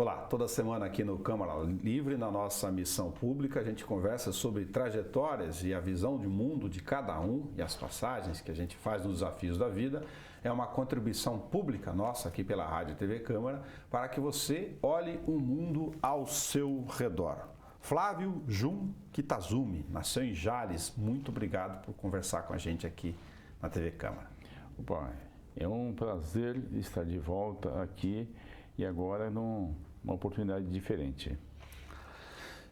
Olá, toda semana aqui no Câmara Livre, na nossa missão pública, a gente conversa sobre trajetórias e a visão de mundo de cada um e as passagens que a gente faz nos desafios da vida. É uma contribuição pública nossa aqui pela Rádio e TV Câmara para que você olhe o mundo ao seu redor. Flávio Jun Kitazumi, nasceu em Jales. Muito obrigado por conversar com a gente aqui na TV Câmara. Opa, é um prazer estar de volta aqui e agora numa oportunidade diferente.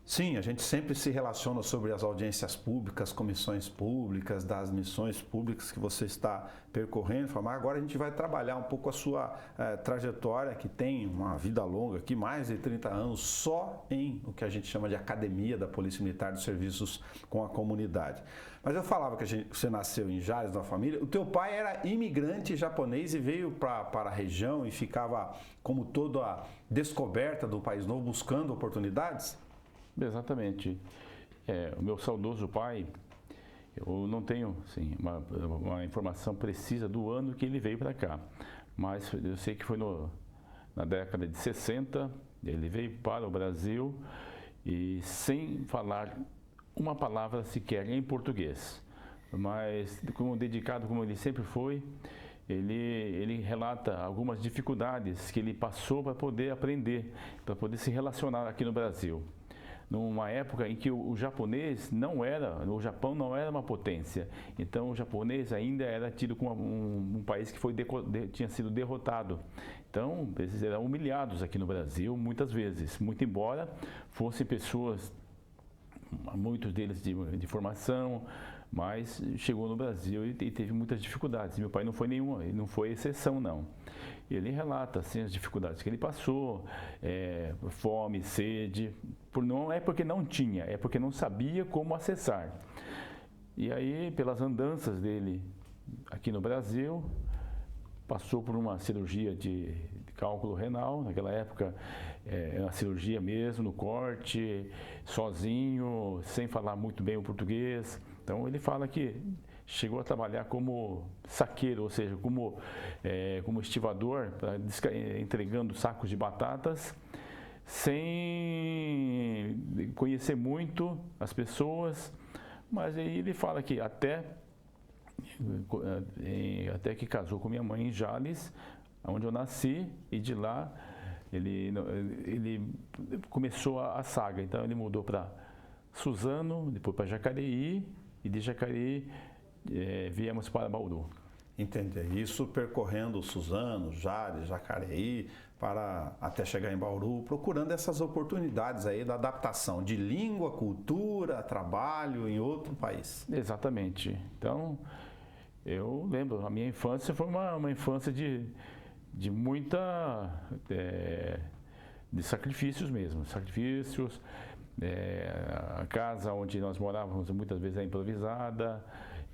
Sim, a gente sempre se relaciona sobre as audiências públicas, comissões públicas, das missões públicas que você está percorrendo, mas agora a gente vai trabalhar um pouco a sua trajetória, que tem uma vida longa aqui, mais de 30 anos, só em o que a gente chama de Academia da Polícia Militar dos Serviços com a Comunidade. Mas eu falava que você nasceu em Jales, na família, o teu pai era imigrante japonês e veio para a região e ficava como toda a descoberta do País Novo, buscando oportunidades? Exatamente. O meu saudoso pai, eu não tenho assim, uma informação precisa do ano que ele veio para cá, mas eu sei que foi na década de 60, ele veio para o Brasil e sem falar uma palavra sequer em português, mas dedicado como ele sempre foi, ele relata algumas dificuldades que ele passou para poder aprender, para poder se relacionar aqui no Brasil. Numa época em que o Japão não era uma potência, então o japonês ainda era tido como um país que tinha sido derrotado. Então eles eram humilhados aqui no Brasil muitas vezes, muito embora fossem pessoas, muitos deles de formação, mas chegou no Brasil e teve muitas dificuldades. Meu pai não foi nenhuma, não foi exceção não. Ele relata assim, as dificuldades que ele passou, fome, sede, não é porque não tinha, é porque não sabia como acessar. E aí, pelas andanças dele aqui no Brasil, passou por uma cirurgia de cálculo renal, naquela época era uma cirurgia mesmo, no corte, sozinho, sem falar muito bem o português. Então ele fala que chegou a trabalhar como saqueiro, ou seja, como estivador, entregando sacos de batatas, sem conhecer muito as pessoas, mas aí ele fala que até que casou com minha mãe em Jales, onde eu nasci, e de lá ele começou a saga. Então ele mudou para Suzano, depois para Jacareí, e de Jacareí viemos para Bauru. Entendi. Isso percorrendo Suzano, Jales, Jacareí, para até chegar em Bauru, procurando essas oportunidades aí da adaptação de língua, cultura, trabalho em outro país. Exatamente. Então, eu lembro, a minha infância foi uma infância de de sacrifícios mesmo, sacrifícios. A casa onde nós morávamos muitas vezes é improvisada,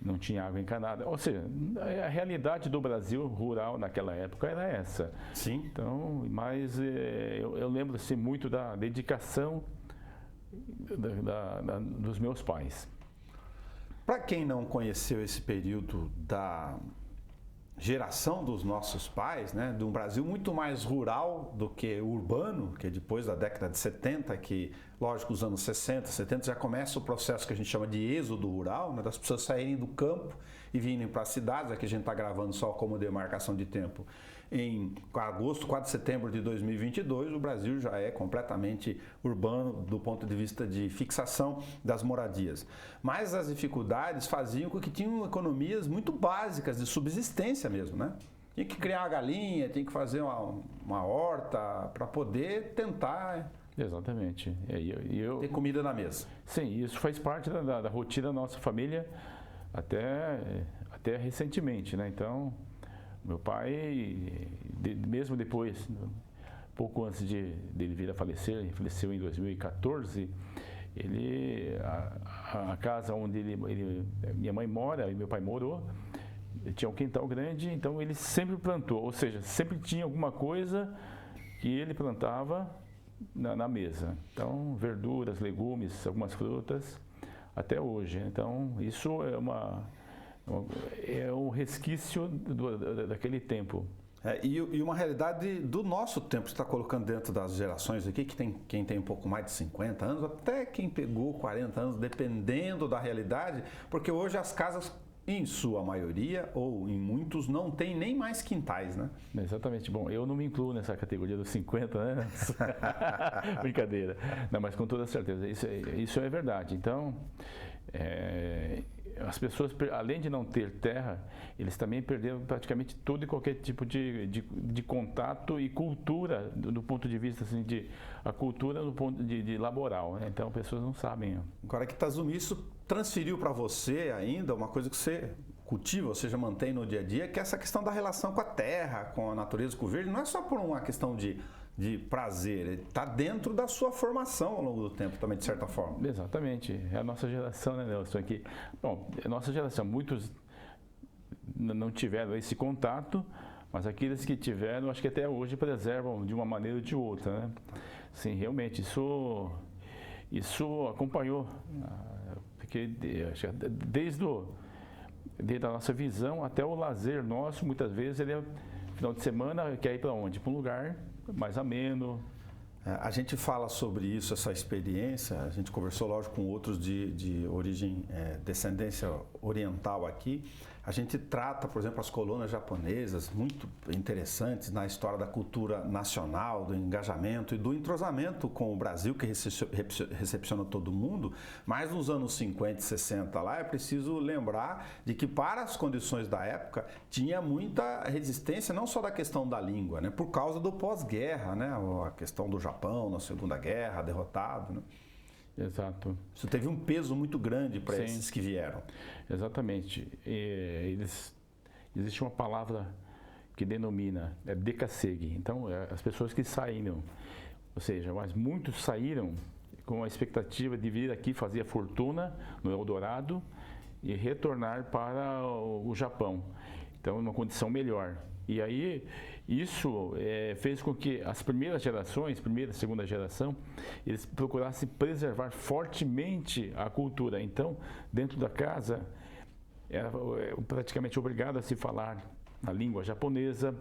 não tinha água encanada, ou seja, a realidade do Brasil rural naquela época era essa. Sim. Então, mas eu lembro assim, muito da dedicação dos meus pais. Para quem não conheceu esse período da geração dos nossos pais, né, de um Brasil muito mais rural do que urbano, que é depois da década de 70, que, lógico, os anos 60, 70 já começa o processo que a gente chama de êxodo rural, né, das pessoas saírem do campo e virem para as cidades. Aqui a gente está gravando só como demarcação de tempo. Em agosto, 4 de setembro de 2022, o Brasil já é completamente urbano do ponto de vista de fixação das moradias. Mas as dificuldades faziam com que tinham economias muito básicas de subsistência mesmo, né? Tinha que criar uma galinha, tinha que fazer uma horta para poder tentar... Exatamente. Ter comida na mesa. Sim, isso faz parte da rotina da nossa família até recentemente, né? Então, meu pai, mesmo depois, pouco antes dele vir a falecer, ele faleceu em 2014, a casa onde minha mãe mora e meu pai morou, tinha um quintal grande, então ele sempre plantou, ou seja, sempre tinha alguma coisa que ele plantava na mesa. Então, verduras, legumes, algumas frutas, até hoje. Então, isso é um resquício daquele tempo. E uma realidade do nosso tempo, você está colocando dentro das gerações aqui, que tem quem tem um pouco mais de 50 anos, até quem pegou 40 anos, dependendo da realidade, porque hoje as casas, em sua maioria, ou em muitos, não tem nem mais quintais, né? Exatamente. Bom, eu não me incluo nessa categoria dos 50, né? Brincadeira. Não, mas com toda certeza, isso é verdade. Então, as pessoas, além de não ter terra, eles também perderam praticamente todo e qualquer tipo de contato e cultura, do ponto de vista assim, a cultura do ponto de laboral, né? Então, as pessoas não sabem. Agora, Kitazumi, isso transferiu para você ainda uma coisa que você cultiva, ou seja, mantém no dia a dia, que é essa questão da relação com a terra, com a natureza, com o verde. Não é só por uma questão de prazer, ele está dentro da sua formação ao longo do tempo também, de certa forma. Exatamente, é a nossa geração, né, Nelson? Aqui. Bom, a nossa geração, muitos não tiveram esse contato, mas aqueles que tiveram, acho que até hoje preservam de uma maneira ou de outra, né? Sim, realmente, isso acompanhou, porque desde a nossa visão até o lazer nosso, muitas vezes ele é final de semana, quer ir para onde? Para um lugar mais ameno. A gente fala sobre isso, essa experiência, a gente conversou, lógico, com outros de origem, descendência oriental aqui. A gente trata, por exemplo, as colônias japonesas, muito interessantes na história da cultura nacional, do engajamento e do entrosamento com o Brasil, que recepciona todo mundo. Mas nos anos 50 e 60 lá, é preciso lembrar de que para as condições da época, tinha muita resistência, não só da questão da língua, né, por causa do pós-guerra, né, a questão do Japão na Segunda Guerra, derrotado, né. Exato. Isso teve um peso muito grande para esses que vieram. Exatamente. Existe uma palavra que denomina decassegue. Então, as pessoas que saíram, ou seja, mas muitos saíram com a expectativa de vir aqui fazer a fortuna no Eldorado e retornar para o Japão. Então, numa condição melhor. E aí, isso fez com que as primeiras gerações, primeira e segunda geração, eles procurassem preservar fortemente a cultura. Então, dentro da casa, era praticamente obrigado a se falar a língua japonesa,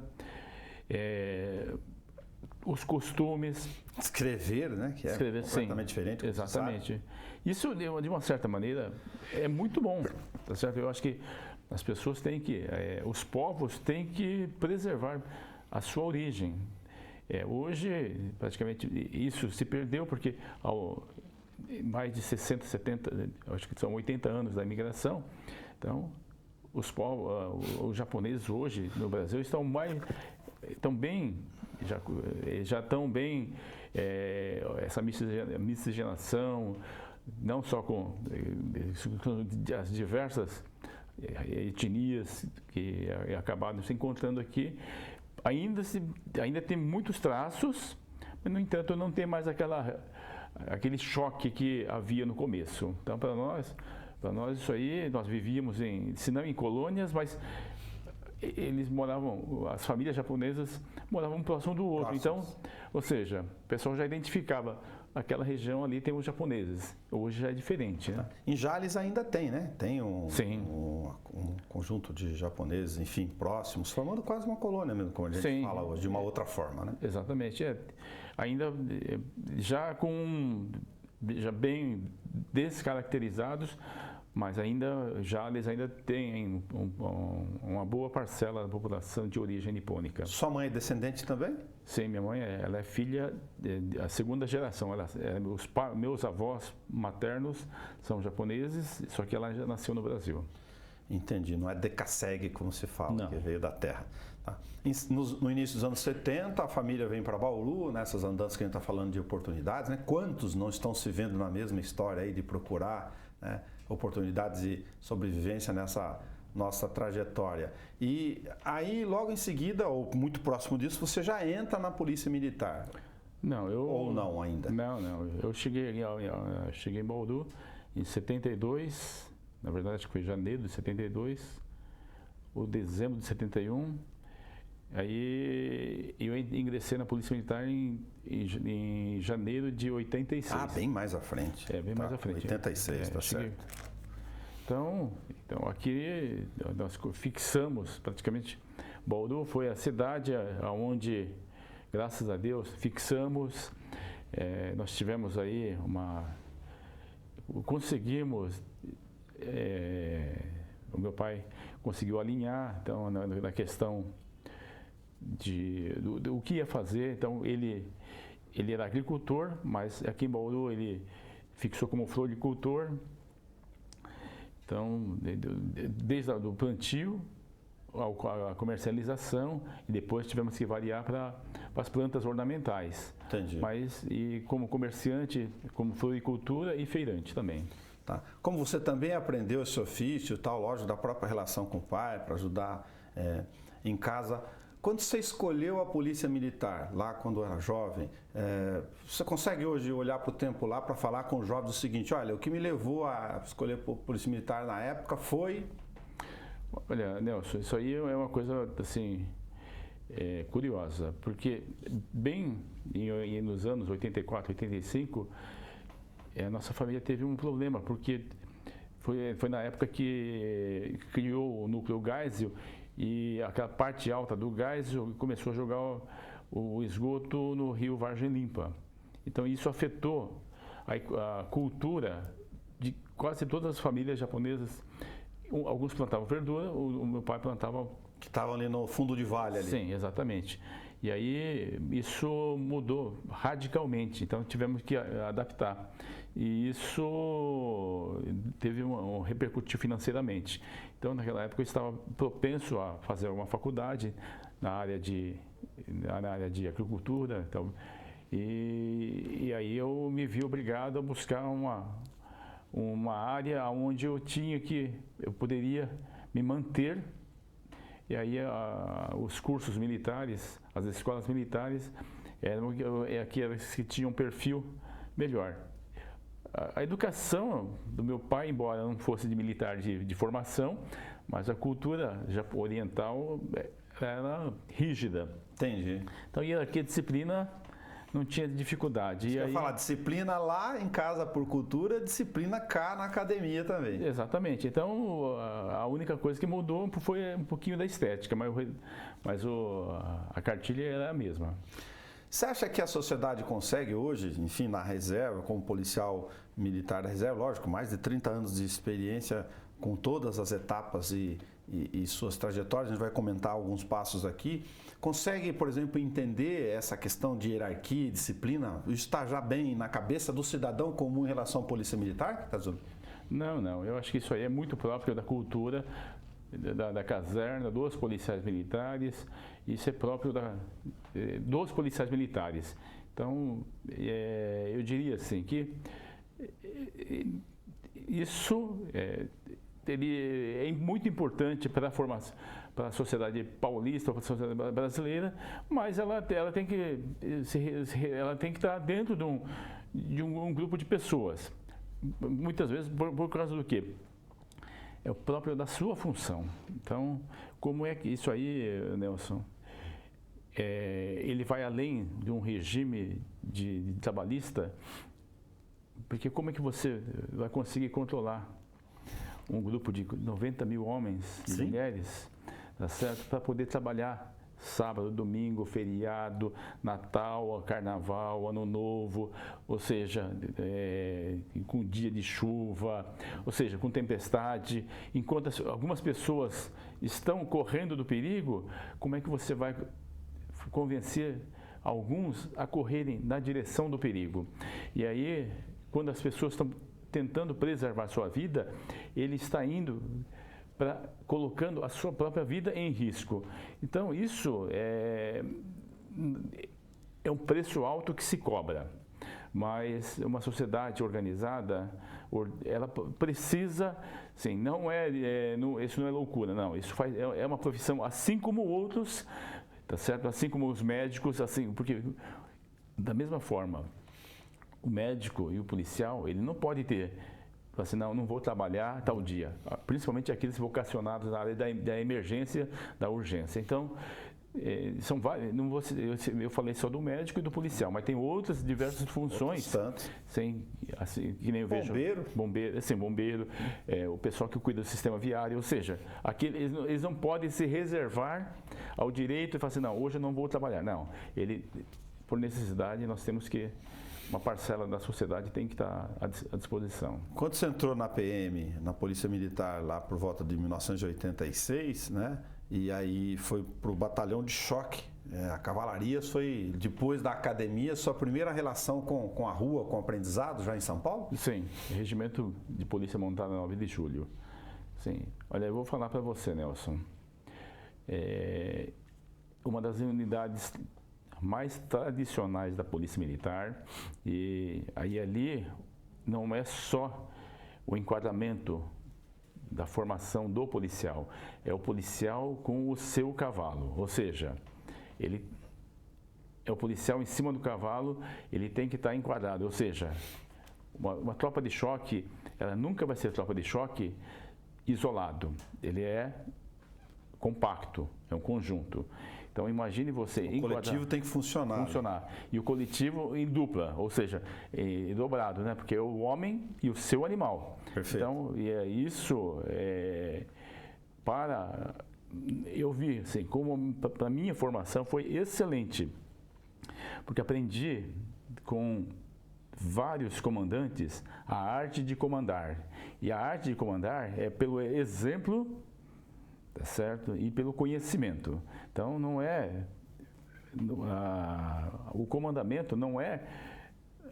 os costumes. Escrever, né? Que é completamente diferente. Exatamente. Isso, de uma certa maneira, é muito bom, tá certo? Eu acho que as pessoas têm que, os povos têm que preservar a sua origem. Hoje, praticamente, isso se perdeu porque mais de 60, 70, acho que são 80 anos da imigração. Então, os japoneses hoje no Brasil estão bem, já estão bem, essa miscigenação, não só com as diversas etnias que acabaram se encontrando aqui, ainda tem muitos traços, mas no entanto não tem mais aquele choque que havia no começo. Então para nós isso aí, nós vivíamos se não em colônias, mas eles moravam, as famílias japonesas moravam um próximo do outro. Então, ou seja, o pessoal já identificava aquela região ali tem os japoneses. Hoje já é diferente, né? Em Jales ainda tem, né? Tem um conjunto de japoneses, enfim, próximos, formando quase uma colônia mesmo, como a gente fala hoje, de uma outra forma, né? Exatamente. Ainda já bem descaracterizados, mas Jales ainda tem uma boa parcela da população de origem nipônica. Sua mãe é descendente também? Sim, minha mãe ela é filha da segunda geração. Meus avós maternos são japoneses, só que ela já nasceu no Brasil. Entendi, não é decassegue como se fala, não. Que veio da terra. Tá. No início dos anos 70, a família vem para Bauru, nessas andanças que a gente está falando de oportunidades, né? Quantos não estão se vendo na mesma história aí de procurar, né, oportunidades de sobrevivência nessa nossa trajetória? E aí, logo em seguida, ou muito próximo disso, você já entra na Polícia Militar? Não, ou não ainda? Não. Eu cheguei em Bauru em 72, na verdade acho que foi janeiro de 72, ou dezembro de 71. Aí eu ingressei na Polícia Militar em janeiro de 86. Ah, bem mais à frente. Bem mais à frente. 86, tá certo. Então aqui nós fixamos praticamente Bauru foi a cidade onde, graças a Deus, fixamos, nós tivemos aí conseguimos, o meu pai conseguiu alinhar, então, na questão do que ia fazer. Então, ele era agricultor, mas aqui em Bauru ele fixou como floricultor. Então, desde o plantio a comercialização, e depois tivemos que variar para as plantas ornamentais. Entendi. Mas, e como comerciante, como floricultura e feirante também. Tá. Como você também aprendeu esse ofício, tal, lógico, da própria relação com o pai, para ajudar em casa. Quando você escolheu a Polícia Militar, lá quando era jovem, você consegue hoje olhar para o tempo lá para falar com os jovens o seguinte: olha, o que me levou a escolher a Polícia Militar na época foi... Olha, Nelson, isso aí é uma coisa assim curiosa, porque bem nos anos 84, 85, a nossa família teve um problema, porque foi na época que criou o núcleo Geisel, e aquela parte alta do Geisel começou a jogar o esgoto no rio Vargem Limpa. Então isso afetou a cultura de quase todas as famílias japonesas. Alguns plantavam verdura, o meu pai plantava... Que estavam ali no fundo de vale ali. Sim, exatamente. E aí isso mudou radicalmente, então tivemos que adaptar. E isso repercutiu financeiramente. Então, naquela época, eu estava propenso a fazer uma faculdade na área de agricultura. Então, e aí eu me vi obrigado a buscar uma área onde eu poderia me manter. E aí os cursos militares, as escolas militares, eram aquelas que tinham um perfil melhor. A educação do meu pai, embora não fosse de militar de formação, mas a cultura oriental era rígida. Entendi. Então, aqui a disciplina não tinha dificuldade. Você ia falar, disciplina lá em casa por cultura, disciplina cá na academia também. Exatamente. Então, a única coisa que mudou foi um pouquinho da estética, mas a cartilha era a mesma. Você acha que a sociedade consegue hoje, enfim, na reserva, como policial militar da reserva, lógico, mais de 30 anos de experiência com todas as etapas e suas trajetórias, a gente vai comentar alguns passos aqui, consegue, por exemplo, entender essa questão de hierarquia e disciplina? Isso está já bem na cabeça do cidadão comum em relação à polícia militar? Não, eu acho que isso aí é muito próprio da cultura da caserna, dos policiais militares. Isso é próprio dos policiais militares. Então, eu diria assim que isso ele é muito importante para a formação, para a sociedade paulista, para a sociedade brasileira, mas ela tem que estar dentro de um grupo de pessoas. Muitas vezes por causa do quê? É o próprio da sua função. Então, como é que isso aí, Nelson? Ele vai além de um regime de trabalhista, porque como é que você vai conseguir controlar um grupo de 90 mil homens e mulheres, tá certo? Para poder trabalhar sábado, domingo, feriado, Natal, Carnaval, Ano Novo, ou seja, com dia de chuva, ou seja, com tempestade. Enquanto algumas pessoas estão correndo do perigo, como é que você vai convencer alguns a correrem na direção do perigo? E aí, quando as pessoas estão tentando preservar sua vida, ele está indo colocando a sua própria vida em risco. Então, isso é um preço alto que se cobra. Mas uma sociedade organizada, ela precisa, sim, isso não é loucura, não. Isso é uma profissão assim como outros, tá certo? Assim como os médicos, assim, porque da mesma forma, o médico e o policial, ele não pode assim, não vou trabalhar tal dia, principalmente aqueles vocacionados na área da emergência, da urgência. Então, são vários, não vou, eu falei só do médico e do policial, mas tem outras diversas funções, sem, assim, que nem eu vejo. Bombeiro, o pessoal que cuida do sistema viário, ou seja, eles não podem se reservar ao direito e falar assim, não, hoje eu não vou trabalhar. Não, por necessidade, nós temos que, uma parcela da sociedade tem que estar à disposição. Quando você entrou na PM, na Polícia Militar, lá por volta de 1986, né? E aí foi para o batalhão de choque. A cavalaria foi, depois da academia, sua primeira relação com a rua, com o aprendizado, já em São Paulo? Sim, Regimento de Polícia Montada 9 de Julho. Sim. Olha, eu vou falar para você, Nelson. Uma das unidades mais tradicionais da Polícia Militar, e aí ali não é só o enquadramento da formação do policial, é o policial com o seu cavalo, ou seja, ele é o policial em cima do cavalo, ele tem que estar enquadrado, ou seja, uma tropa de choque, ela nunca vai ser tropa de choque isolado, ele é compacto, é um conjunto. Então imagine você... O coletivo tem que funcionar. E o coletivo em dupla, ou seja, dobrado, né? Porque é o homem e o seu animal. Perfeito. Então, eu vi, assim, como para minha formação foi excelente, porque aprendi com vários comandantes a arte de comandar. E a arte de comandar é pelo exemplo, tá certo? E pelo conhecimento. Então, o comandamento não é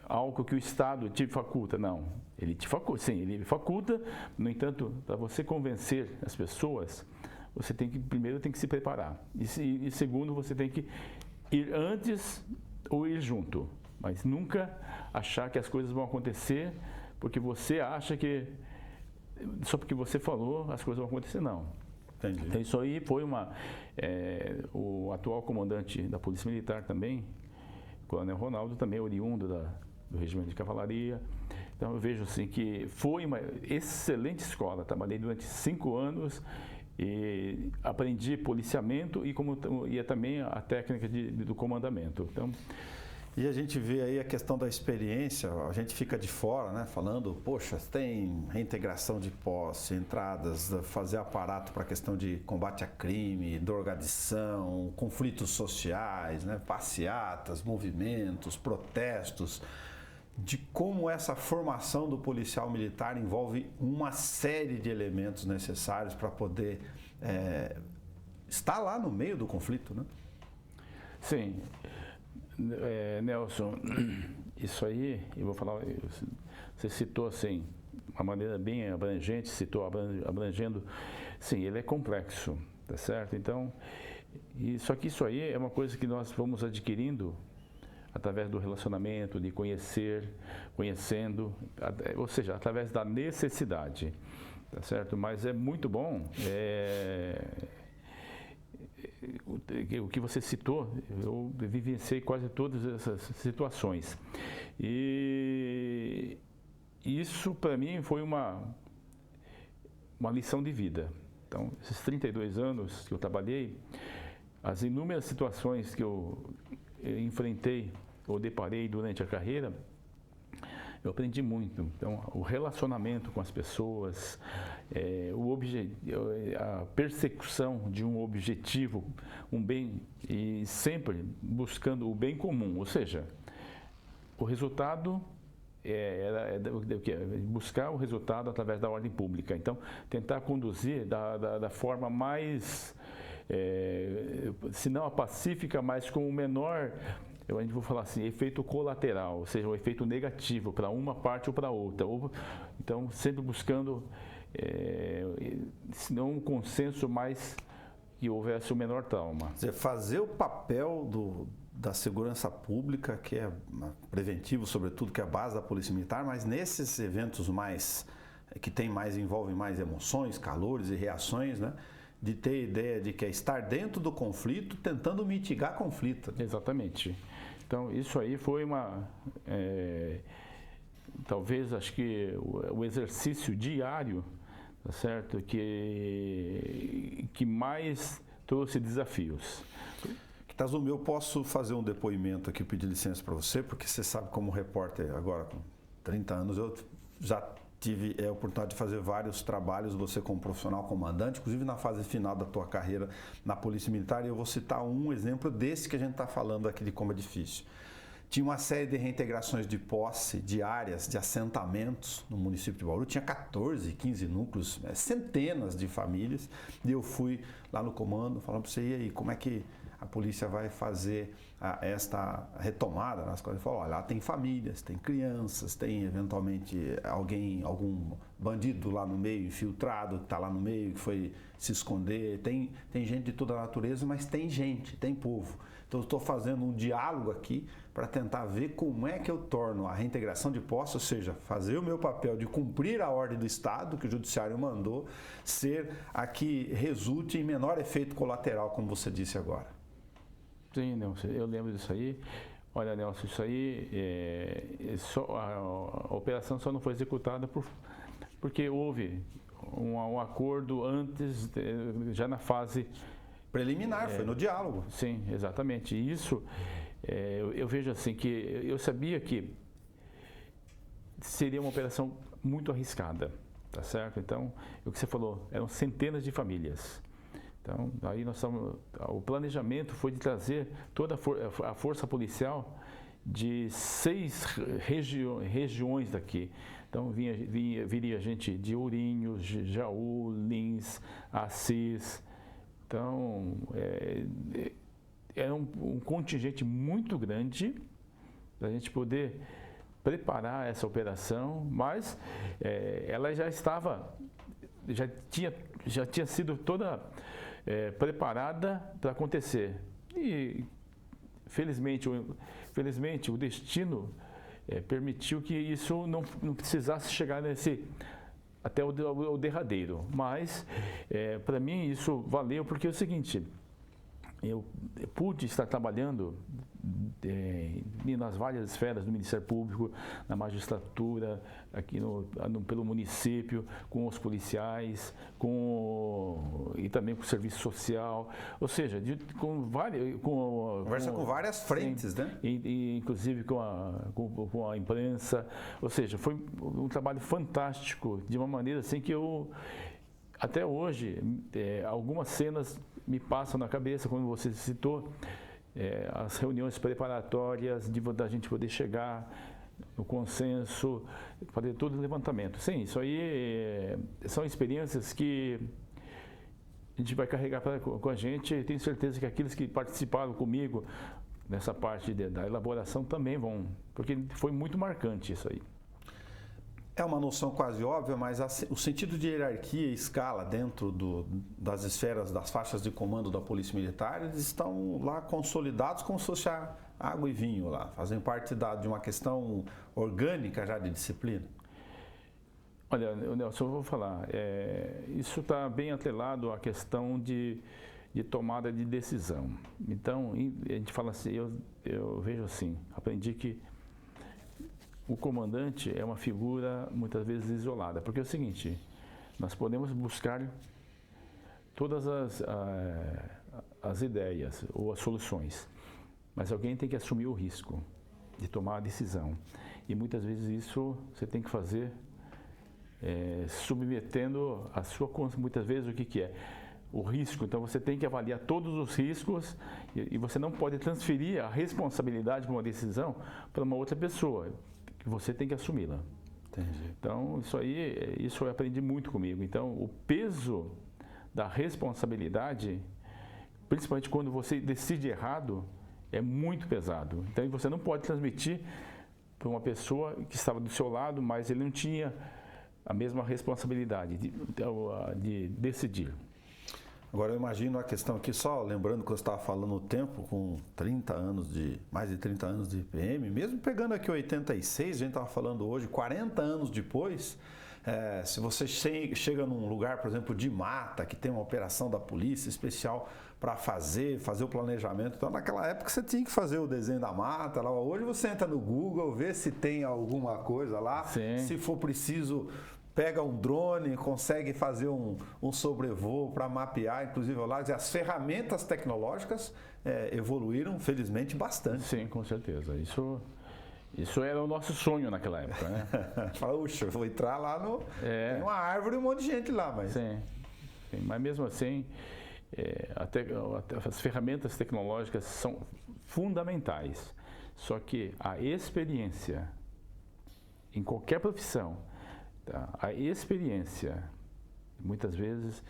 algo que o Estado te faculta, não. Ele te faculta, sim, ele faculta, no entanto, para você convencer as pessoas, você primeiro tem que se preparar. E segundo, você tem que ir antes ou ir junto. Mas nunca achar que as coisas vão acontecer porque você acha que, só porque você falou, as coisas vão acontecer, não. Entendi. Então, isso aí foi o atual comandante da Polícia Militar também, o Coronel Ronaldo, também oriundo do Regimento de Cavalaria. Então, eu vejo assim que foi uma excelente escola. Trabalhei durante 5 anos e aprendi policiamento e também a técnica do comandamento. Então, e a gente vê aí a questão da experiência, a gente fica de fora, né, falando, poxa, tem reintegração de posse, entradas, fazer aparato para a questão de combate a crime, drogadição, conflitos sociais, né, passeatas, movimentos, protestos, de como essa formação do policial militar envolve uma série de elementos necessários para poder estar lá no meio do conflito, né? Sim. Nelson, isso aí, eu vou falar, você citou assim, uma maneira bem abrangente, abrangendo, sim, ele é complexo, tá certo? Então, só que isso aí é uma coisa que nós vamos adquirindo através do relacionamento, de conhecendo, ou seja, através da necessidade, tá certo? Mas é muito bom, o que você citou, eu vivenciei quase todas essas situações. E isso, para mim, foi uma lição de vida. Então, esses 32 anos que eu trabalhei, as inúmeras situações que eu enfrentei ou deparei durante a carreira, eu aprendi muito. Então, o relacionamento com as pessoas, a persecução de um objetivo, um bem, e sempre buscando o bem comum. Ou seja, o resultado buscar o resultado através da ordem pública. Então, tentar conduzir da forma mais, se não a pacífica, mas com o menor, a gente vai falar assim, efeito colateral, ou seja, um efeito negativo para uma parte ou para outra. Então, sempre buscando, se não um consenso, mais que houvesse o menor trauma. Fazer o papel da segurança pública, que é preventivo, sobretudo, que é a base da Polícia Militar, mas nesses eventos envolvem mais emoções, calores e reações, né? De ter ideia de que é estar dentro do conflito, tentando mitigar conflito. Exatamente. Então, isso aí foi talvez, acho que o exercício diário, tá certo? Que mais trouxe desafios. Kitazumi, eu posso fazer um depoimento aqui, pedir licença para você, porque você sabe, como repórter, agora com 30 anos, eu já tive a oportunidade de fazer vários trabalhos, você como profissional comandante, inclusive na fase final da tua carreira na Polícia Militar, e eu vou citar um exemplo desse que a gente está falando aqui de como é difícil. Tinha uma série de reintegrações de posse de áreas, de assentamentos no município de Bauru. Tinha 14, 15 núcleos, centenas de famílias. E eu fui lá no comando falando para você, e aí, como é que a polícia vai fazer esta retomada nas coisas? Ele falou, olha, lá tem famílias, tem crianças, tem eventualmente algum bandido lá no meio, infiltrado, que está lá no meio, que foi se esconder. Tem gente de toda a natureza, mas tem gente, tem povo. Então, eu estou fazendo um diálogo aqui para tentar ver como é que eu torno a reintegração de posse, ou seja, fazer o meu papel de cumprir a ordem do Estado, que o Judiciário mandou, ser a que resulte em menor efeito colateral, como você disse agora. Sim, Nelson, eu lembro disso aí. Olha, Nelson, isso aí, a operação só não foi executada porque houve um acordo antes, já na fase preliminar, foi no diálogo. Sim, exatamente. E isso, eu vejo assim, que eu sabia que seria uma operação muito arriscada, tá certo? Então, o que você falou, eram centenas de famílias. Então, aí o planejamento foi de trazer toda a força policial de 6 regiões daqui. Então, viria gente de Ourinhos, Jaú, Lins, Assis. Então, era um contingente muito grande para a gente poder preparar essa operação, mas ela já tinha sido toda preparada para acontecer. E, felizmente o destino permitiu que isso não precisasse chegar até o derradeiro. Mas, para mim, isso valeu porque é o seguinte, eu pude estar trabalhando nas várias esferas do Ministério Público, na magistratura, aqui pelo município, com os policiais, e também com o serviço social, ou seja, conversa com várias frentes, sim, né? Inclusive com a imprensa, ou seja, foi um trabalho fantástico, de uma maneira assim que até hoje, algumas cenas me passam na cabeça, como você citou, as reuniões preparatórias, da gente poder chegar no consenso, fazer todo o levantamento. Sim, isso aí são experiências que a gente vai carregar com a gente. Tenho certeza que aqueles que participaram comigo nessa parte da elaboração também vão, porque foi muito marcante isso aí. É uma noção quase óbvia, mas o sentido de hierarquia e escala dentro das esferas, das faixas de comando da Polícia Militar, eles estão lá consolidados como se fosse água e vinho lá, fazem parte de uma questão orgânica já de disciplina. Olha, Nelson, eu vou falar, isso está bem atrelado à questão de tomada de decisão. Então, a gente fala assim, eu vejo assim, aprendi que o comandante é uma figura muitas vezes isolada, porque é o seguinte, nós podemos buscar todas as ideias ou as soluções, mas alguém tem que assumir o risco de tomar a decisão. E muitas vezes isso você tem que fazer submetendo a sua consciência, muitas vezes o que é? O risco. Então você tem que avaliar todos os riscos e você não pode transferir a responsabilidade de uma decisão para uma outra pessoa. Você tem que assumi-la. Entendi. Então, isso eu aprendi muito comigo. Então, o peso da responsabilidade, principalmente quando você decide errado, é muito pesado. Então, você não pode transmitir para uma pessoa que estava do seu lado, mas ele não tinha a mesma responsabilidade de decidir. Agora eu imagino a questão aqui, só lembrando que eu estava falando o tempo, com mais de 30 anos de PM, mesmo pegando aqui 86, a gente estava falando hoje, 40 anos depois, se você chega num lugar, por exemplo, de mata, que tem uma operação da polícia especial para fazer o planejamento, então naquela época você tinha que fazer o desenho da mata, hoje você entra no Google, vê se tem alguma coisa lá, sim, se for preciso pega um drone, consegue fazer um sobrevoo para mapear, inclusive lá, as ferramentas tecnológicas evoluíram, felizmente, bastante. Sim, com certeza. Isso era o nosso sonho naquela época, né? Fala, uxa, eu vou entrar lá tem uma árvore e um monte de gente lá, mas... Sim, mas mesmo assim, até as ferramentas tecnológicas são fundamentais. Só que a experiência em qualquer profissão, tá? A experiência, muitas vezes,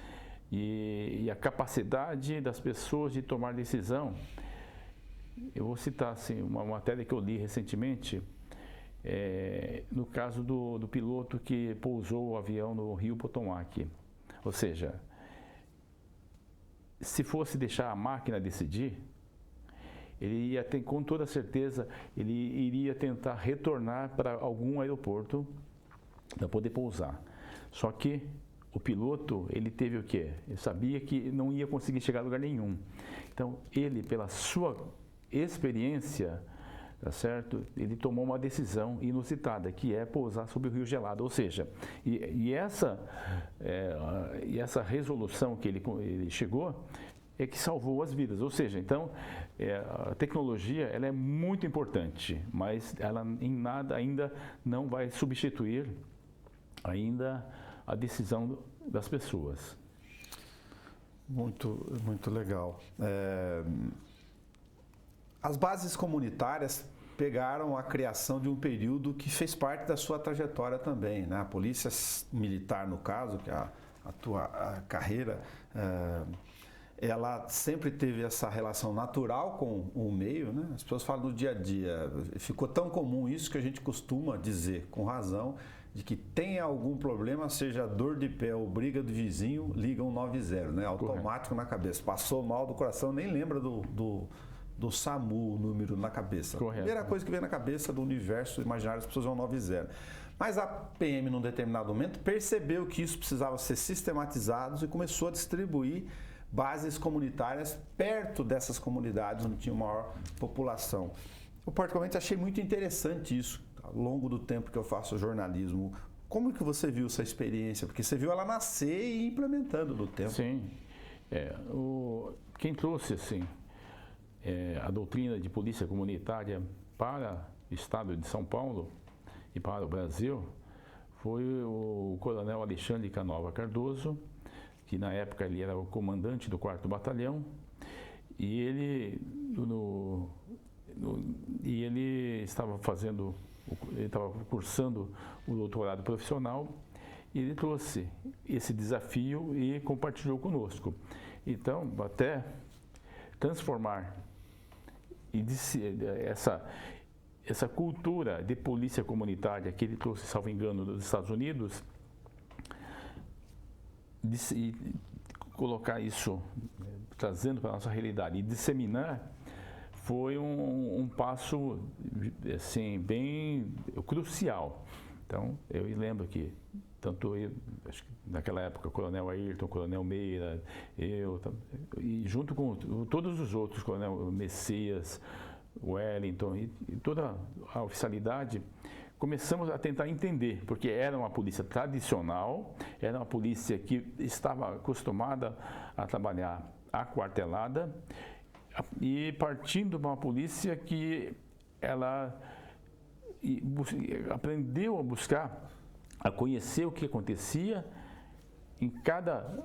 e a capacidade das pessoas de tomar decisão. Eu vou citar assim, uma matéria que eu li recentemente, no caso do piloto que pousou o avião no Rio Potomac. Ou seja, se fosse deixar a máquina decidir, ele ia ter, com toda certeza, ele iria tentar retornar para algum aeroporto para poder pousar. Só que o piloto, ele teve o quê? Ele sabia que não ia conseguir chegar a lugar nenhum. Então, ele, pela sua experiência, tá certo? Ele tomou uma decisão inusitada, que é pousar sobre o Rio Gelado. Ou seja, essa resolução que ele chegou é que salvou as vidas. Ou seja, então, a tecnologia ela é muito importante, mas ela em nada ainda não vai substituir ainda a decisão das pessoas. Muito, muito legal. As bases comunitárias pegaram a criação de um período que fez parte da sua trajetória também, né? A polícia militar, no caso, que é a tua carreira, ela sempre teve essa relação natural com o meio, né? As pessoas falam do dia a dia. Ficou tão comum isso que a gente costuma dizer, com razão, de que tem algum problema, seja dor de pé ou briga do vizinho, liga 190, né? Automático. Correto. Na cabeça. Passou mal do coração, nem lembra do SAMU, o número na cabeça. Correto. A primeira coisa que vem na cabeça do universo imaginário das pessoas é 190. Mas a PM, num determinado momento, percebeu que isso precisava ser sistematizado e começou a distribuir bases comunitárias perto dessas comunidades onde tinha maior população. Eu particularmente achei muito interessante isso, ao longo do tempo que eu faço jornalismo. Como que você viu essa experiência? Porque você viu ela nascer e ir implementando no tempo. Sim. Quem trouxe assim, a doutrina de polícia comunitária para o estado de São Paulo e para o Brasil foi o coronel Alexandre Canova Cardoso, que na época ele era o comandante do 4º Batalhão, e ele estava cursando o doutorado profissional, e ele trouxe esse desafio e compartilhou conosco. Então, até transformar essa cultura de polícia comunitária que ele trouxe, salvo engano, dos Estados Unidos, e colocar isso, trazendo para a nossa realidade e disseminar, foi um passo assim, bem crucial. Então, eu lembro que tanto eu, acho que naquela época, o coronel Ayrton, o coronel Meira, eu, e junto com todos os outros, coronel Messias, Wellington e toda a oficialidade, começamos a tentar entender, porque era uma polícia tradicional, era uma polícia que estava acostumada a trabalhar aquartelada, e partindo de uma polícia que ela aprendeu a buscar, a conhecer o que acontecia em cada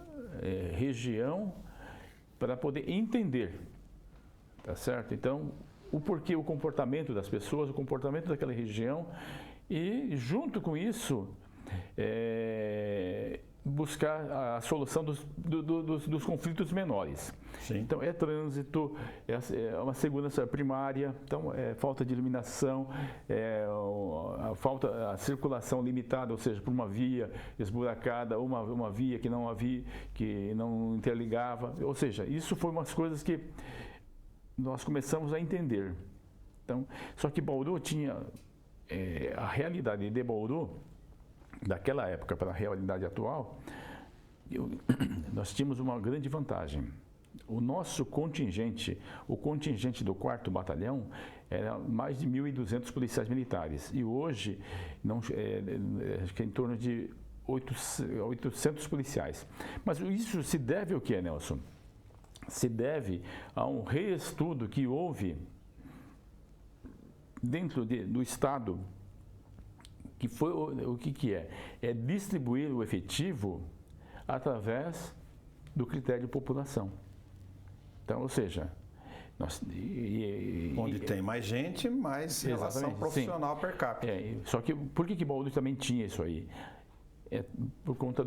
região para poder entender, tá certo? Então, o porquê, o comportamento das pessoas, o comportamento daquela região, e junto com isso buscar a solução dos conflitos menores. Sim. Então, é trânsito, é uma segurança primária, então é falta de iluminação, a circulação limitada, ou seja, por uma via esburacada, uma via que não interligava, ou seja, isso foi umas coisas que nós começamos a entender. Então, só que Bauru tinha a realidade de Bauru daquela época para a realidade atual, nós tínhamos uma grande vantagem. O nosso contingente, o contingente do 4º Batalhão, era mais de 1.200 policiais militares. E hoje, acho que é em torno de 800 policiais. Mas isso se deve ao que, Nelson? Se deve a um reestudo que houve dentro do Estado, que foi o que é? É distribuir o efetivo através do critério de população. Então, ou seja, onde tem mais gente, mais relação profissional per capita. Só que por que Bauru também tinha isso aí? Por conta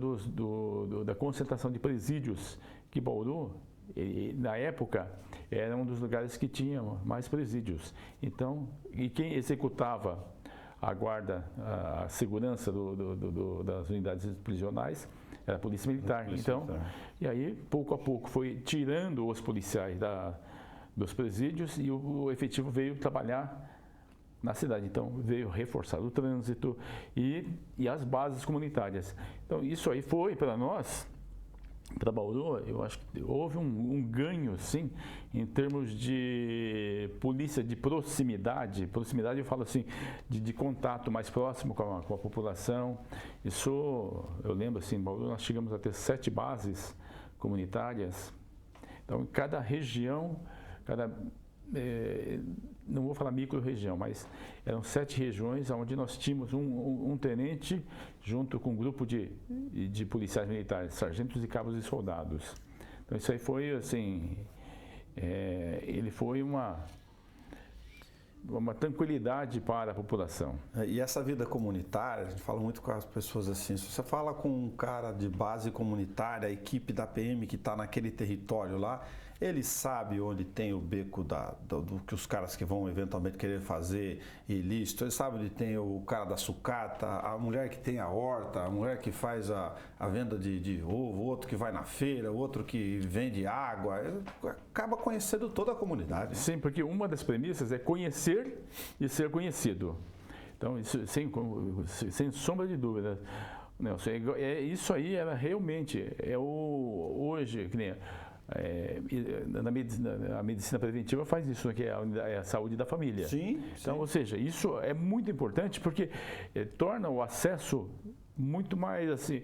da concentração de presídios, que Bauru, na época, era um dos lugares que tinha mais presídios. Então, e quem executava a guarda, a segurança das unidades prisionais era a Polícia Militar. E aí, pouco a pouco, foi tirando os policiais dos presídios e o efetivo veio trabalhar na cidade. Então, veio reforçar o trânsito e as bases comunitárias. Então, isso aí foi para nós, para Bauru, eu acho que houve um ganho, sim, em termos de polícia de proximidade. Proximidade, eu falo assim, de contato mais próximo com a população. Isso, eu lembro assim, em Bauru nós chegamos a ter 7 bases comunitárias. Então, em cada região, não vou falar micro-região, mas eram 7 regiões onde nós tínhamos um tenente junto com um grupo de policiais militares, sargentos e cabos e soldados. Então isso aí foi assim, ele foi uma tranquilidade para a população. E essa vida comunitária, a gente fala muito com as pessoas assim, se você fala com um cara de base comunitária, a equipe da PM que está naquele território lá, ele sabe onde tem o beco do que os caras que vão eventualmente querer fazer ilícito, ele sabe onde tem o cara da sucata, a mulher que tem a horta, a mulher que faz a venda de ovo, o outro que vai na feira, o outro que vende água, ele acaba conhecendo toda a comunidade. Sim, porque uma das premissas é conhecer e ser conhecido. Então, isso, sem sombra de dúvida, Nelson, isso aí era realmente, hoje, que nem a medicina preventiva faz isso, né, que é a saúde da família. Sim. Então, ou seja, isso é muito importante porque torna o acesso muito mais assim,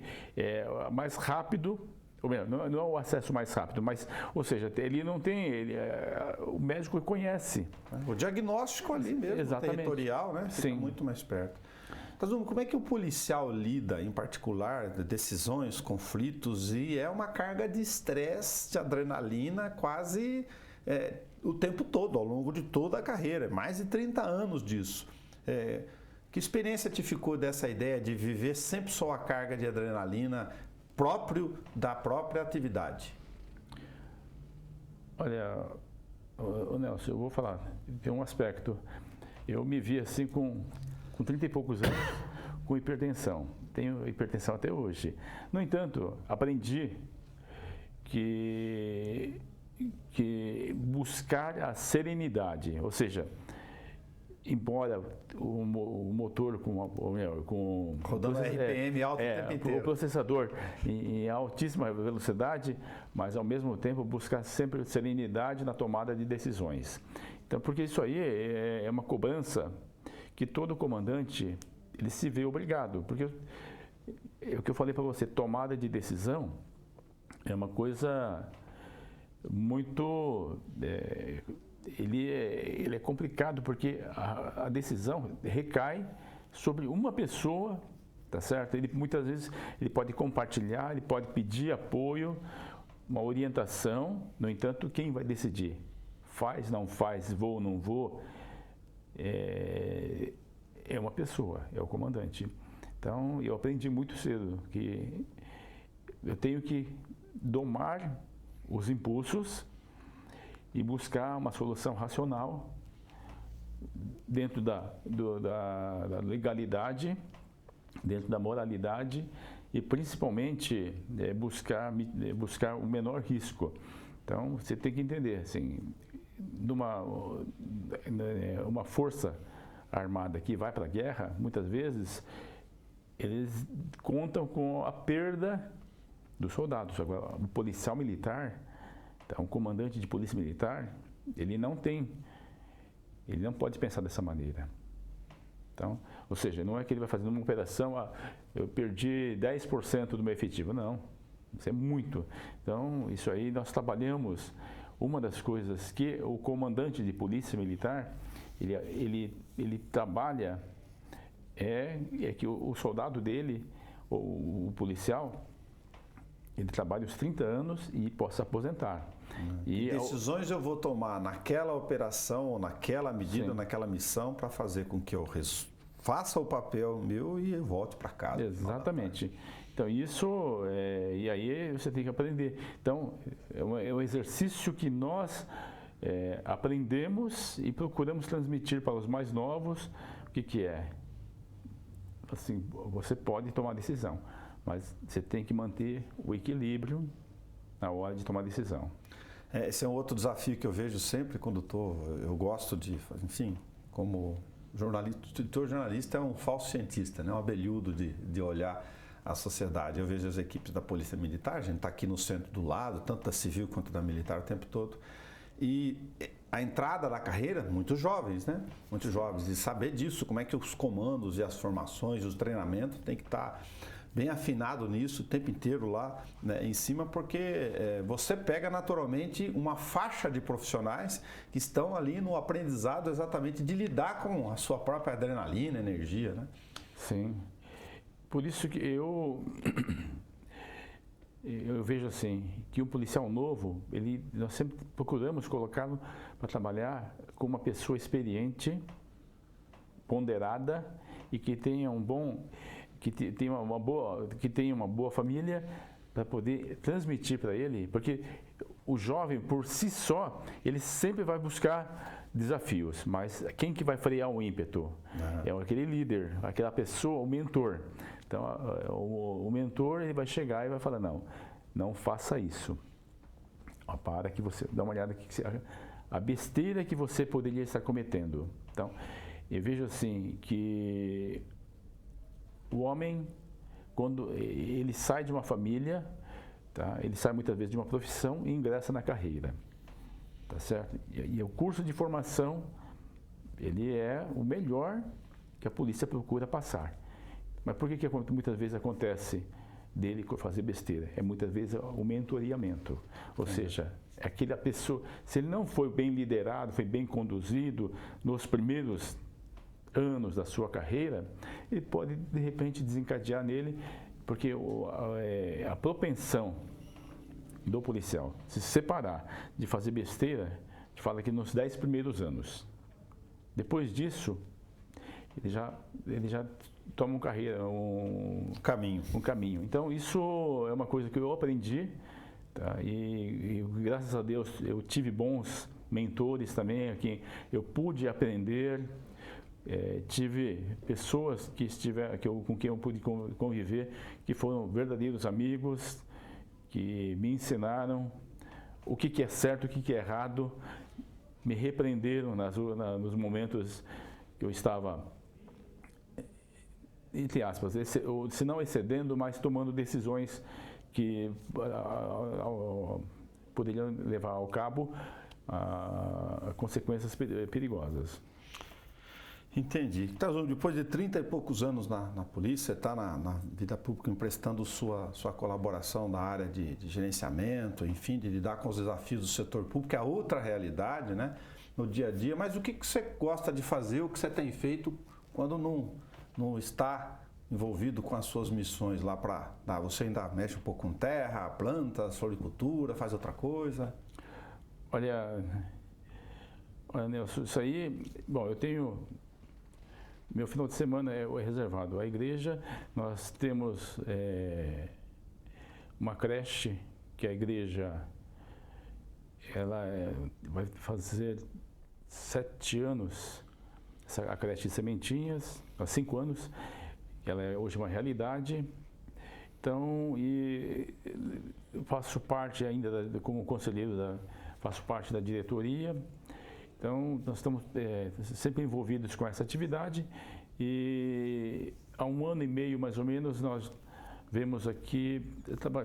mais rápido. Ou melhor, não é o acesso mais rápido, mas, ou seja, ele não tem, o médico conhece. O diagnóstico ali mesmo, exatamente, territorial, né? Fica muito mais perto. Cazumo, como é que o policial lida, em particular, de decisões, conflitos, e é uma carga de estresse, de adrenalina, quase o tempo todo, ao longo de toda a carreira, mais de 30 anos disso. Que experiência te ficou dessa ideia de viver sempre só a carga de adrenalina próprio da própria atividade? Olha, Nelson, eu vou falar, tem um aspecto, eu me vi assim com 30 e poucos anos, com hipertensão. Tenho hipertensão até hoje. No entanto, aprendi que buscar a serenidade, ou seja, embora o motor rodando RPM alto o tempo inteiro, o processador em altíssima velocidade, mas ao mesmo tempo buscar sempre serenidade na tomada de decisões. Então, porque isso aí é uma cobrança que todo comandante ele se vê obrigado, porque o que eu falei para você, tomada de decisão é uma coisa muito ele é complicado porque a decisão recai sobre uma pessoa, tá certo? Ele muitas vezes ele pode compartilhar, ele pode pedir apoio, uma orientação, no entanto, quem vai decidir? Faz, não faz, vou ou não vou? É uma pessoa, é o comandante. Então, eu aprendi muito cedo que eu tenho que domar os impulsos e buscar uma solução racional dentro da legalidade, dentro da moralidade e principalmente buscar o menor risco. Então, você tem que entender, assim, uma força armada que vai para a guerra, muitas vezes, eles contam com a perda dos soldados. Agora, o policial militar, então, o comandante de polícia militar, ele não pode pensar dessa maneira. Então, ou seja, não é que ele vai fazer uma operação, eu perdi 10% do meu efetivo, não, isso é muito. Então, isso aí nós trabalhamos, uma das coisas que o comandante de polícia militar, ele trabalha, é que o soldado dele, o policial, ele trabalha os 30 anos e possa aposentar. E decisões eu vou tomar naquela operação, ou naquela medida, Sim. naquela missão, para fazer com que eu faça o papel meu e volte para casa. Exatamente. Então, isso, e aí você tem que aprender. Então, é um exercício que nós aprendemos e procuramos transmitir para os mais novos. O que é? Assim, você pode tomar decisão, mas você tem que manter o equilíbrio na hora de tomar decisão. Esse é um outro desafio que eu vejo sempre quando eu gosto de, enfim, como jornalista, o jornalista é um falso cientista, né? Um abelhudo de olhar a sociedade. Eu vejo as equipes da Polícia Militar, a gente está aqui no centro do lado, tanto da civil quanto da militar o tempo todo, e a entrada da carreira, muitos jovens, né? Muitos jovens, e saber disso, como é que os comandos e as formações, os treinamentos tem que estar bem afinado nisso o tempo inteiro lá, né, em cima, porque você pega naturalmente uma faixa de profissionais que estão ali no aprendizado exatamente de lidar com a sua própria adrenalina, energia, né? Sim. Por isso que eu vejo assim, que um policial novo, nós sempre procuramos colocá-lo para trabalhar com uma pessoa experiente, ponderada e que tenha que tenha uma boa família para poder transmitir para ele, porque o jovem por si só, ele sempre vai buscar desafios, mas quem que vai frear o ímpeto? É aquele líder, aquela pessoa, o mentor. Então, o mentor, ele vai chegar e vai falar, não faça isso. Para que você, dá uma olhada aqui, a besteira que você poderia estar cometendo. Então, eu vejo assim, que o homem, quando ele sai de uma família, tá? Ele sai muitas vezes de uma profissão e ingressa na carreira. Tá certo? E o curso de formação, ele é o melhor que a polícia procura passar. Mas por que muitas vezes acontece dele fazer besteira? É muitas vezes o mentoreamento. Ou seja, aquela pessoa, se ele não foi bem liderado, foi bem conduzido nos primeiros anos da sua carreira, ele pode de repente desencadear nele, porque a propensão do policial se separar de fazer besteira, a gente fala que nos 10 primeiros anos. Depois disso, ele já toma um caminho. Então, isso é uma coisa que eu aprendi, tá? E graças a Deus eu tive bons mentores também, a quem eu pude aprender. Tive pessoas com quem eu pude conviver, que foram verdadeiros amigos, que me ensinaram o que é certo, o que é errado, me repreenderam nos momentos que eu estava, entre aspas, se não excedendo, mas tomando decisões que poderiam levar ao cabo a consequências perigosas. Entendi. Então, depois de 30 e poucos anos na polícia, está na vida pública emprestando sua colaboração na área de gerenciamento, enfim, de lidar com os desafios do setor público, que é outra realidade, né, no dia a dia. Mas o que você gosta de fazer, o que você tem feito quando não está envolvido com as suas missões lá para... Você ainda mexe um pouco com terra, plantas, floricultura, faz outra coisa? Olha, Nelson, isso aí... Bom, eu tenho... Meu final de semana é reservado à igreja. Nós temos uma creche que a igreja vai fazer 7 anos, a creche de Sementinhas, há 5 anos. Ela é hoje uma realidade. Então, eu faço parte ainda, como conselheiro, faço parte da diretoria. Então, nós estamos sempre envolvidos com essa atividade e há 1 ano e meio, mais ou menos, nós vemos aqui,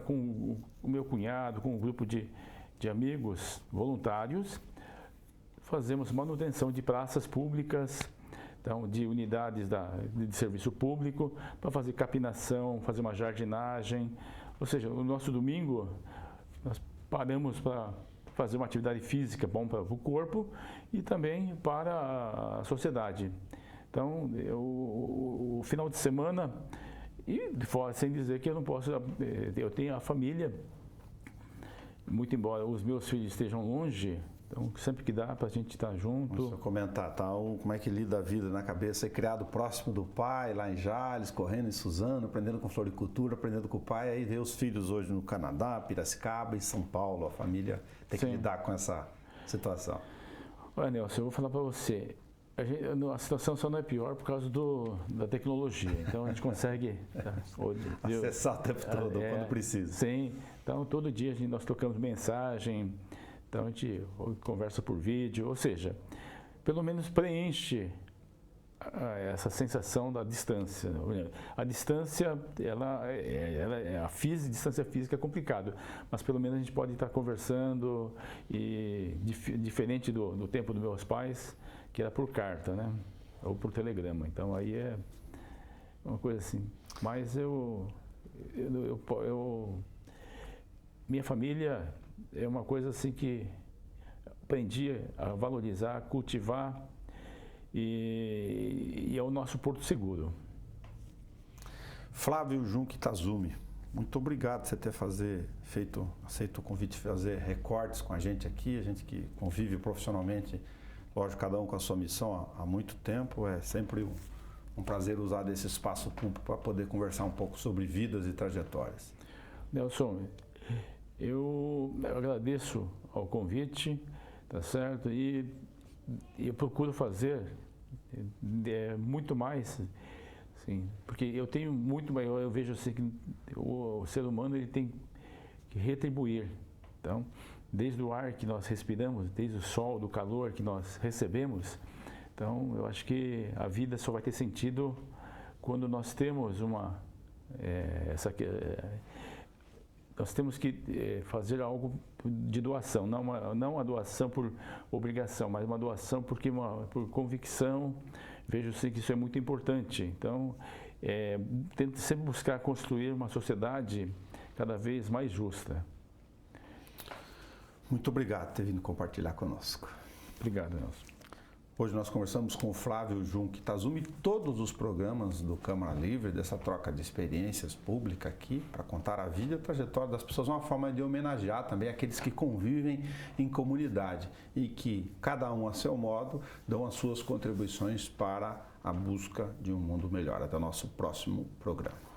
com o meu cunhado, com um grupo de amigos voluntários, fazemos manutenção de praças públicas, então, de unidades de serviço público, para fazer capinação, fazer uma jardinagem. Ou seja, o nosso domingo, nós paramos para fazer uma atividade física bom para o corpo e também para a sociedade. Então, o final de semana, e sem dizer que eu não posso, eu tenho a família, muito embora os meus filhos estejam longe, então sempre que dá para a gente estar junto. Vamos comentar, tá? Como é que lida a vida na cabeça, criado próximo do pai, lá em Jales, correndo em Suzano, aprendendo com floricultura, aprendendo com o pai, aí vê os filhos hoje no Canadá, Piracicaba, em São Paulo, a família tem que lidar com essa situação. Olha, Nelson, eu vou falar para você, a situação só não é pior por causa da tecnologia, então a gente consegue acessar o tempo todo, quando precisa. Sim, então todo dia nós trocamos mensagem, então a gente conversa por vídeo, ou seja, pelo menos preenche essa sensação da distância. A distância, distância física é complicado, mas pelo menos a gente pode estar conversando, e diferente do tempo dos meus pais, que era por carta, né? Ou por telegrama. Então aí é uma coisa assim. Mas minha família é uma coisa assim que aprendi a valorizar, cultivar, e é o nosso porto seguro. Flávio Junque Tazumi, muito obrigado por você ter aceito o convite de fazer recortes com a gente aqui, a gente que convive profissionalmente, lógico, cada um com a sua missão há muito tempo, é sempre um prazer usar desse espaço público para poder conversar um pouco sobre vidas e trajetórias. Nelson, eu agradeço ao convite, tá certo? E eu procuro fazer muito mais, sim, porque eu tenho muito maior, eu vejo assim que o ser humano ele tem que retribuir. Então, desde o ar que nós respiramos, desde o sol, do calor que nós recebemos, então eu acho que a vida só vai ter sentido quando nós temos nós temos que fazer algo de doação, não a doação por obrigação, mas uma doação por convicção. Vejo sim que isso é muito importante. Então, tento sempre buscar construir uma sociedade cada vez mais justa. Muito obrigado por ter vindo compartilhar conosco. Obrigado, Nelson. Hoje nós conversamos com o Flávio Junque Tazumi, todos os programas do Câmara Livre, dessa troca de experiências pública aqui, para contar a vida e a trajetória das pessoas, uma forma de homenagear também aqueles que convivem em comunidade e que, cada um a seu modo, dão as suas contribuições para a busca de um mundo melhor. Até o nosso próximo programa.